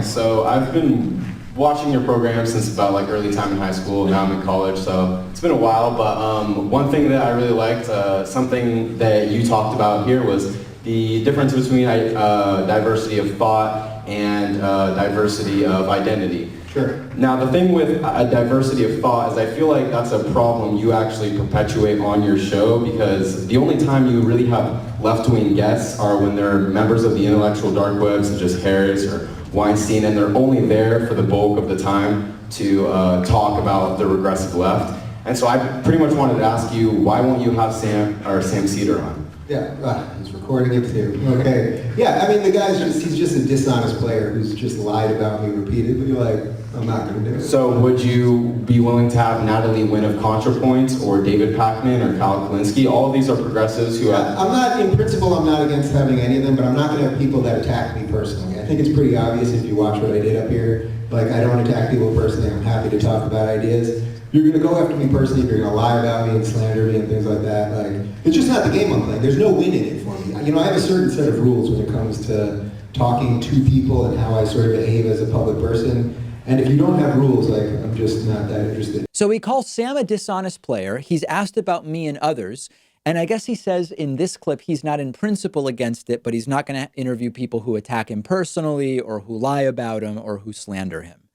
So I've been watching your program since about like early time in high school. Now I'm in college, so it's been a while. But one thing that I really liked, something that you talked about here was the difference between diversity of thought and diversity of identity. Sure. Now, the thing with a diversity of thought is I feel like that's a problem you actually perpetuate on your show, because the only time you really have left-wing guests are when they're members of the intellectual dark web, such as Harris or Weinstein, and they're only there for the bulk of the time to talk about the regressive left. And so I pretty much wanted to ask you, why won't you have Sam Seder on? Yeah, he's recording it too. Okay. Yeah, I mean, the guy's he's just a dishonest player who's just lied about me repeatedly. Like, I'm not going to do it. So would you be willing to have Natalie Wynn of ContraPoints or David Pakman or Kyle Kalinske? All of these are progressives who have... I'm not, in principle, I'm not against having any of them, but I'm not going to have people that attack me personally. I think it's pretty obvious if you watch what I did up here. Like, I don't attack people personally. I'm happy to talk about ideas. You're going to go after me personally, if you're going to lie about me and slander me and things like that. Like, it's just not the game I'm playing. There's no win in it for me. You know, I have a certain set of rules when it comes to talking to people and how I sort of behave as a public person. And if you don't have rules, like, I'm just not that interested. So he calls Sam a dishonest player. He's asked about me and others. And I guess he says in this clip, he's not in principle against it, but he's not going to interview people who attack him personally or who lie about him or who slander him.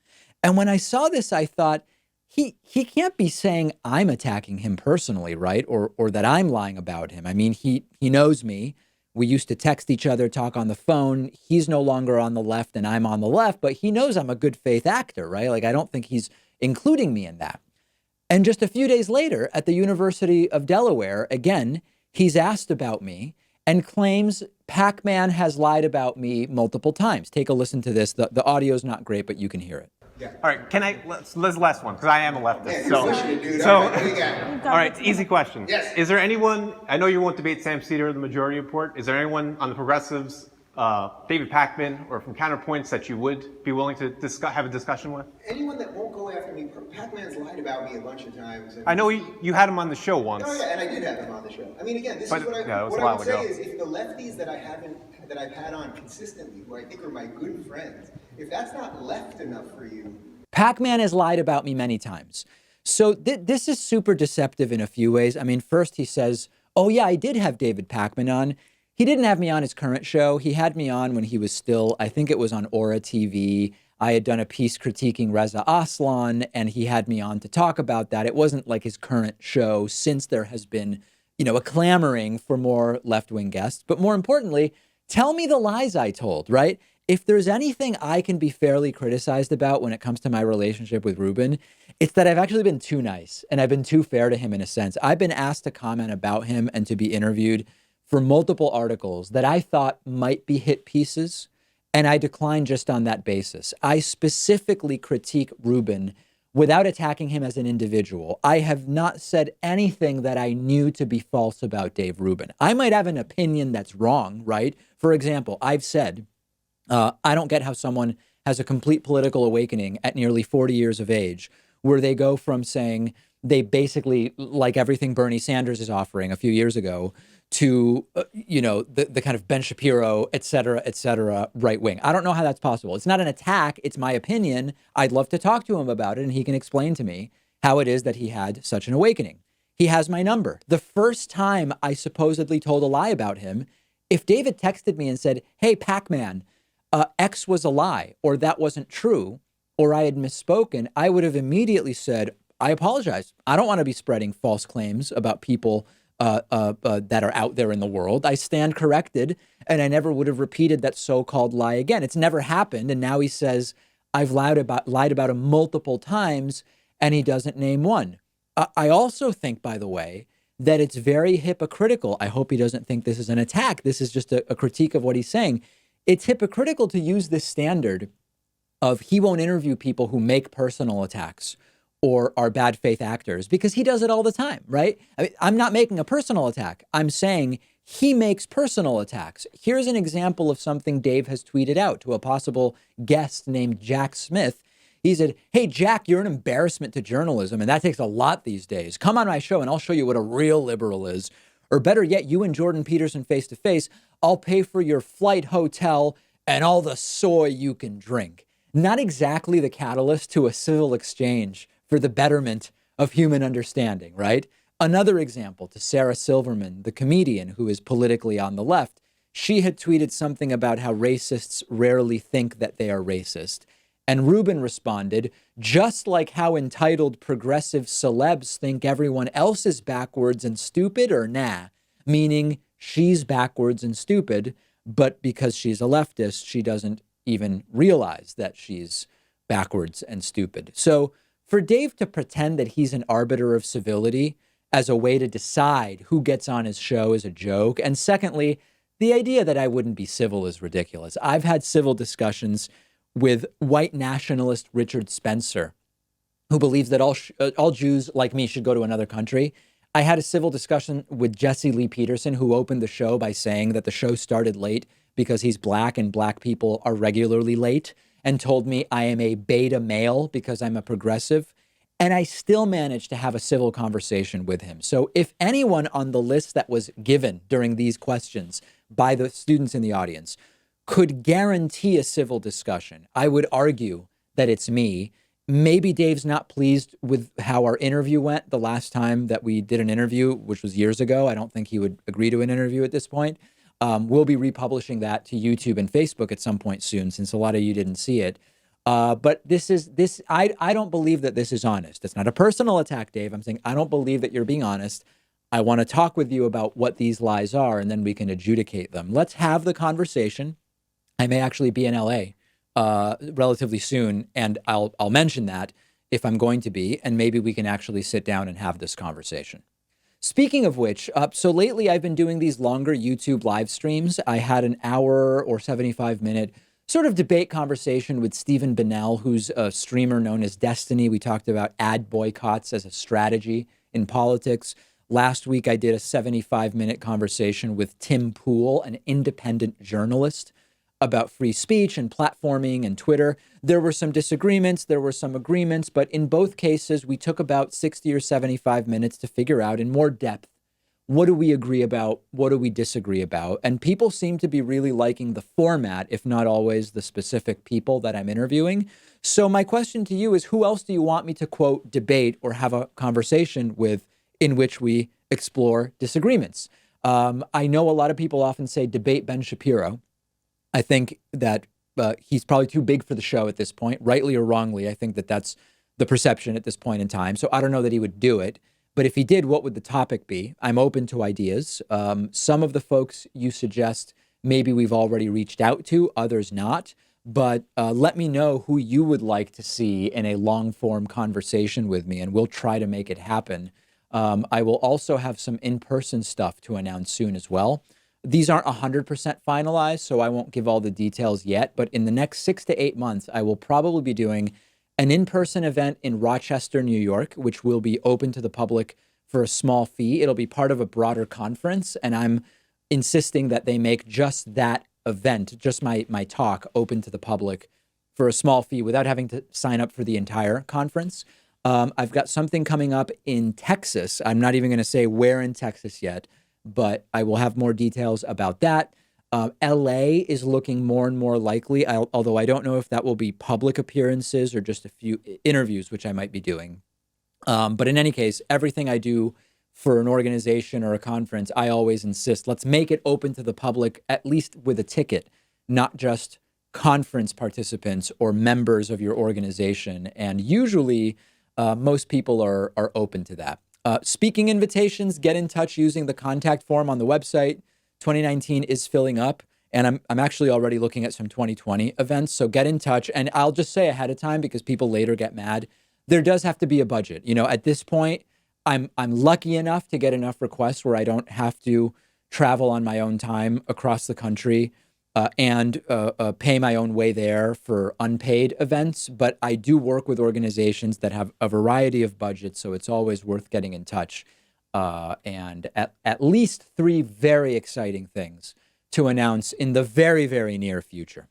And when I saw this, I thought, he can't be saying I'm attacking him personally, right? Or that I'm lying about him. I mean, he knows me. We used to text each other, talk on the phone. He's no longer on the left and I'm on the left, but he knows I'm a good faith actor, right? Like, I don't think he's including me in that. And just a few days later at the University of Delaware, again, he's asked about me and claims Pakman has lied about me multiple times. Take a listen to this. The audio is not great, but you can hear it. Yeah. All right, let's last one, because I am a leftist. Yeah, all right, easy question. Yes. Is there anyone, I know you won't debate Sam Seder or the Majority Report, is there anyone on the progressives, David Pakman or from Counterpoints, that you would be willing to have a discussion with? Anyone that won't go after me, Pakman's lied about me a bunch of times. I know you had him on the show once. Oh yeah, and I did have him on the show. I mean, again, this is what I would say is, if the lefties that I've had on consistently, who I think are my good friends, if that's not left enough for you. Pakman has lied about me many times. So this is super deceptive in a few ways. I mean, first he says, oh yeah, I did have David Pakman on. He didn't have me on his current show. He had me on when he was still, I think it was on Aura TV. I had done a piece critiquing Reza Aslan, and he had me on to talk about that. It wasn't like his current show, since there has been, a clamoring for more left-wing guests. But more importantly, tell me the lies I told, right? If there's anything I can be fairly criticized about when it comes to my relationship with Rubin, it's that I've actually been too nice and I've been too fair to him in a sense. I've been asked to comment about him and to be interviewed for multiple articles that I thought might be hit pieces, and I declined just on that basis. I specifically critique Rubin without attacking him as an individual. I have not said anything that I knew to be false about Dave Rubin. I might have an opinion that's wrong, right? For example, I've said, I don't get how someone has a complete political awakening at nearly 40 years of age, where they go from saying they basically like everything Bernie Sanders is offering a few years ago to, the kind of Ben Shapiro, et cetera, right wing. I don't know how that's possible. It's not an attack. It's my opinion. I'd love to talk to him about it, and he can explain to me how it is that he had such an awakening. He has my number. The first time I supposedly told a lie about him, if David texted me and said, hey, Pac-Man, X was a lie, or that wasn't true, or I had misspoken, I would have immediately said, I apologize. I don't want to be spreading false claims about people that are out there in the world. I stand corrected, and I never would have repeated that so-called lie again. It's never happened, and now he says I've lied about him multiple times, and he doesn't name one. I also think, by the way, that it's very hypocritical. I hope he doesn't think this is an attack. This is just a critique of what he's saying. It's hypocritical to use this standard of he won't interview people who make personal attacks or are bad faith actors, because he does it all the time, right? I mean, I'm not making a personal attack. I'm saying he makes personal attacks. Here's an example of something Dave has tweeted out to a possible guest named Jack Smith. He said, hey, Jack, you're an embarrassment to journalism, and that takes a lot these days. Come on my show and I'll show you what a real liberal is. Or better yet, you and Jordan Peterson face to face. I'll pay for your flight, hotel, and all the soy you can drink. Not exactly the catalyst to a civil exchange for the betterment of human understanding, right? Another example, to Sarah Silverman, the comedian who is politically on the left. She had tweeted something about how racists rarely think that they are racist. And Rubin responded, just like how entitled progressive celebs think everyone else is backwards and stupid, or nah, meaning she's backwards and stupid, but because she's a leftist, she doesn't even realize that she's backwards and stupid. So for Dave to pretend that he's an arbiter of civility as a way to decide who gets on his show is a joke. And secondly, the idea that I wouldn't be civil is ridiculous. I've had civil discussions with white nationalist Richard Spencer, who believes that all Jews like me should go to another country. I had a civil discussion with Jesse Lee Peterson, who opened the show by saying that the show started late because he's black and black people are regularly late, and told me I am a beta male because I'm a progressive. And I still managed to have a civil conversation with him. So if anyone on the list that was given during these questions by the students in the audience could guarantee a civil discussion, I would argue that it's me. Maybe Dave's not pleased with how our interview went the last time that we did an interview, which was years ago. I don't think he would agree to an interview at this point. We'll be republishing that to YouTube and Facebook at some point soon, since a lot of you didn't see it. But I don't believe that this is honest. It's not a personal attack, Dave. I'm saying I don't believe that you're being honest. I want to talk with you about what these lies are, and then we can adjudicate them. Let's have the conversation. I may actually be in LA relatively soon, and I'll mention that if I'm going to be, and maybe we can actually sit down and have this conversation. Speaking of which, so lately I've been doing these longer YouTube live streams. I had an hour or 75-minute sort of debate conversation with Stephen Bennell, who's a streamer known as Destiny. We talked about ad boycotts as a strategy in politics. Last week, I did a 75-minute conversation with Tim Pool, an independent journalist, about free speech and platforming and Twitter. There were some disagreements, there were some agreements, but in both cases, we took about 60 or 75 minutes to figure out in more depth, what do we agree about? What do we disagree about? And people seem to be really liking the format, if not always the specific people that I'm interviewing. So my question to you is, who else do you want me to, quote, debate or have a conversation with in which we explore disagreements? I know a lot of people often say debate Ben Shapiro. I think that he's probably too big for the show at this point, rightly or wrongly. I think that that's the perception at this point in time. So I don't know that he would do it. But if he did, what would the topic be? I'm open to ideas. Some of the folks you suggest, maybe we've already reached out to, others not. But let me know who you would like to see in a long-form conversation with me, and we'll try to make it happen. I will also have some in-person stuff to announce soon as well. These aren't 100% finalized, so I won't give all the details yet. But in the next 6 to 8 months, I will probably be doing an in-person event in Rochester, New York, which will be open to the public for a small fee. It'll be part of a broader conference, and I'm insisting that they make just that event, just my talk, open to the public for a small fee without having to sign up for the entire conference. I've got something coming up in Texas. I'm not even going to say where in Texas yet, but I will have more details about that. LA is looking more and more likely, although I don't know if that will be public appearances or just a few interviews, which I might be doing. But in any case, everything I do for an organization or a conference, I always insist, let's make it open to the public, at least with a ticket, not just conference participants or members of your organization. And usually most people are open to that. Speaking invitations, get in touch using the contact form on the website. 2019 is filling up, and I'm actually already looking at some 2020 events. So get in touch, and I'll just say ahead of time, because people later get mad, there does have to be a budget. You know, at this point, I'm lucky enough to get enough requests where I don't have to travel on my own time across the country and pay my own way there for unpaid events. But I do work with organizations that have a variety of budgets, so it's always worth getting in touch. And at least 3 very exciting things to announce in the very, very near future.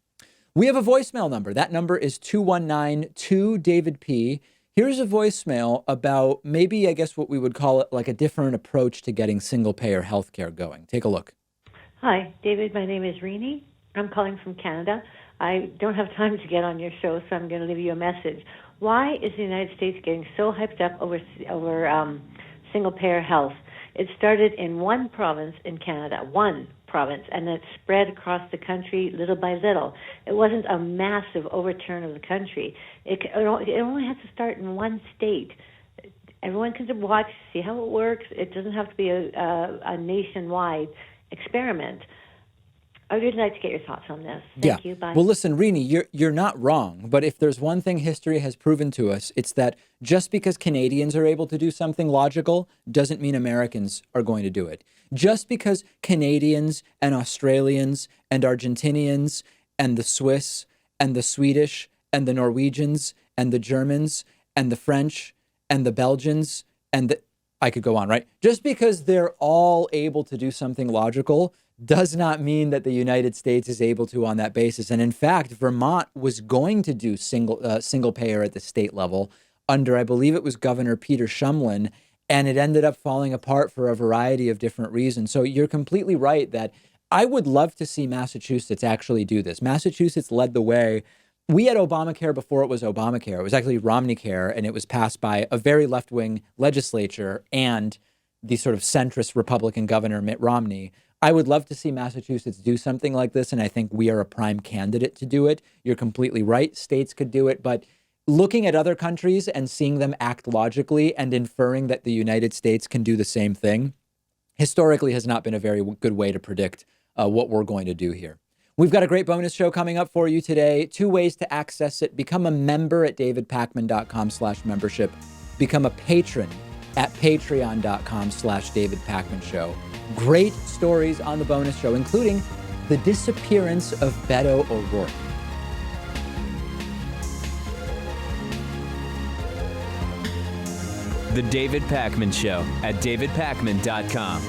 We have a voicemail number. That number is 219-2-DAVID-P. Here's a voicemail about maybe, I guess, what we would call it like a different approach to getting single-payer healthcare going. Take a look. Hi, David. My name is Rini. I'm calling from Canada. I don't have time to get on your show, so I'm going to leave you a message. Why is the United States getting so hyped up over single-payer health? It started in one province in Canada, one province, and it spread across the country little by little. It wasn't a massive overturn of the country. It only has to start in one state. Everyone can watch, see how it works. It doesn't have to be a nationwide experiment. I would like to get your thoughts on this. Thank you. Bye. Well, listen, Rini, you're not wrong. But if there's one thing history has proven to us, it's that just because Canadians are able to do something logical doesn't mean Americans are going to do it. Just because Canadians and Australians and Argentinians and the Swiss and the Swedish and the Norwegians and the Germans and the French and the Belgians and I could go on, right? Just because they're all able to do something logical does not mean that the United States is able to on that basis. And in fact, Vermont was going to do single payer at the state level under, I believe it was Governor Peter Shumlin, and it ended up falling apart for a variety of different reasons. So you're completely right that I would love to see Massachusetts actually do this. Massachusetts led the way. We had Obamacare before it was Obamacare. It was actually Romneycare, and it was passed by a very left-wing legislature and the sort of centrist Republican governor, Mitt Romney. I would love to see Massachusetts do something like this, and I think we are a prime candidate to do it. You're completely right. States could do it, but looking at other countries and seeing them act logically and inferring that the United States can do the same thing historically has not been a very good way to predict what we're going to do here. We've got a great bonus show coming up for you today. 2 ways to access it. Become a member at davidpakman.com/membership. Become a patron at patreon.com/davidpakmanshow. Great stories on the bonus show, including the disappearance of Beto O'Rourke. The David Pakman Show at davidpakman.com.